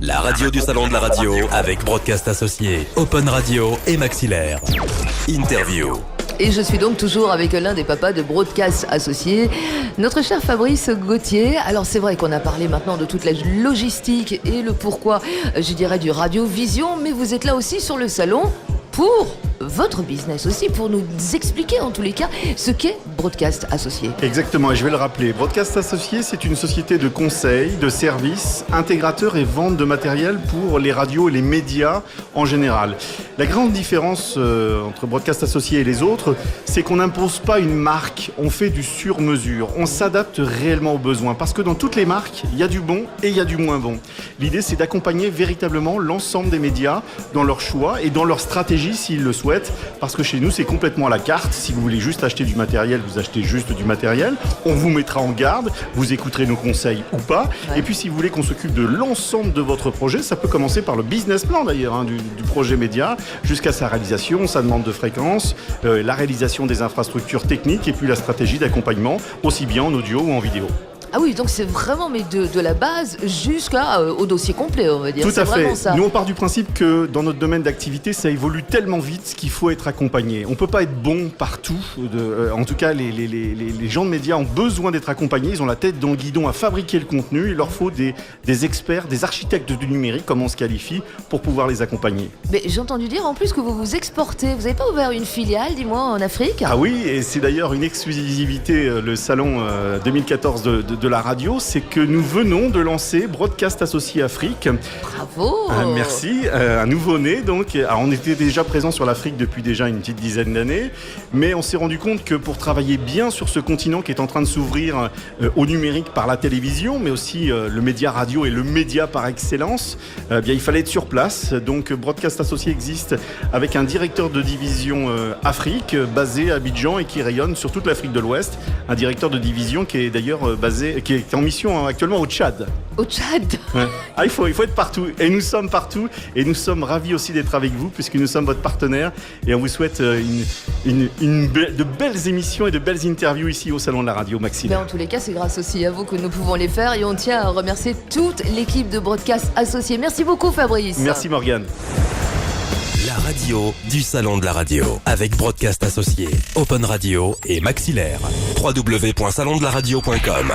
La radio du salon de la radio avec Broadcast Associé, Open Radio et Maxillaire. Interview. Et je suis donc toujours avec l'un des papas de Broadcast Associé, notre cher Fabrice Gauthier. Alors c'est vrai qu'on a parlé maintenant de toute la logistique et le pourquoi, je dirais, du radio-vision, mais vous êtes là aussi sur le salon pour votre business aussi, pour nous expliquer en tous les cas ce qu'est Broadcast Associé. Exactement, et je vais le rappeler. Broadcast Associé, c'est une société de conseil, de services, intégrateur et vente de matériel pour les radios et les médias en général. La grande différence entre Broadcast Associé et les autres, c'est qu'on n'impose pas une marque, on fait du sur-mesure, on s'adapte réellement aux besoins, parce que dans toutes les marques, il y a du bon et il y a du moins bon. L'idée, c'est d'accompagner véritablement l'ensemble des médias dans leur choix et dans leur stratégie s'ils le souhaitent, parce que chez nous, c'est complètement à la carte. Si vous voulez juste acheter du matériel, vous achetez juste du matériel. On vous mettra en garde, vous écouterez nos conseils ou pas. Ouais. Et puis, si vous voulez qu'on s'occupe de l'ensemble de votre projet, ça peut commencer par le business plan d'ailleurs, du projet média, jusqu'à sa réalisation, sa demande de fréquence, la réalisation des infrastructures techniques et puis la stratégie d'accompagnement, aussi bien en audio ou en vidéo. Ah oui, donc c'est vraiment mais de la base jusqu'au dossier complet, on va dire. Tout à fait. Ça. Nous, on part du principe que dans notre domaine d'activité, ça évolue tellement vite qu'il faut être accompagné. On ne peut pas être bon partout. En tout cas, les gens de médias ont besoin d'être accompagnés. Ils ont la tête dans le guidon à fabriquer le contenu. Il leur faut des experts, des architectes du numérique, comme on se qualifie, pour pouvoir les accompagner. Mais j'ai entendu dire en plus que vous vous exportez. Vous n'avez pas ouvert une filiale, dis-moi, en Afrique ? Ah oui, et c'est d'ailleurs une exclusivité, le salon 2014 de la radio, c'est que nous venons de lancer Broadcast Associé Afrique. Bravo. Merci, un nouveau-né donc. Alors, on était déjà présent sur l'Afrique depuis déjà une petite dizaine d'années, mais on s'est rendu compte que pour travailler bien sur ce continent qui est en train de s'ouvrir au numérique par la télévision, mais aussi le média radio et le média par excellence, bien, il fallait être sur place. Donc Broadcast Associé existe avec un directeur de division Afrique basé à Abidjan et qui rayonne sur toute l'Afrique de l'Ouest. Un directeur de division qui est d'ailleurs qui est en mission actuellement au Tchad. Au Tchad. Ouais. Ah, il faut être partout. Et nous sommes partout. Et nous sommes ravis aussi d'être avec vous puisque nous sommes votre partenaire. Et on vous souhaite de belles émissions et de belles interviews ici au Salon de la Radio Maxillaire. En tous les cas, c'est grâce aussi à vous que nous pouvons les faire. Et on tient à remercier toute l'équipe de Broadcast Associé. Merci beaucoup, Fabrice. Merci, Morgane. La radio du salon de la radio avec Broadcast Associé, Open Radio et Maxillaire. www.salondelaradio.com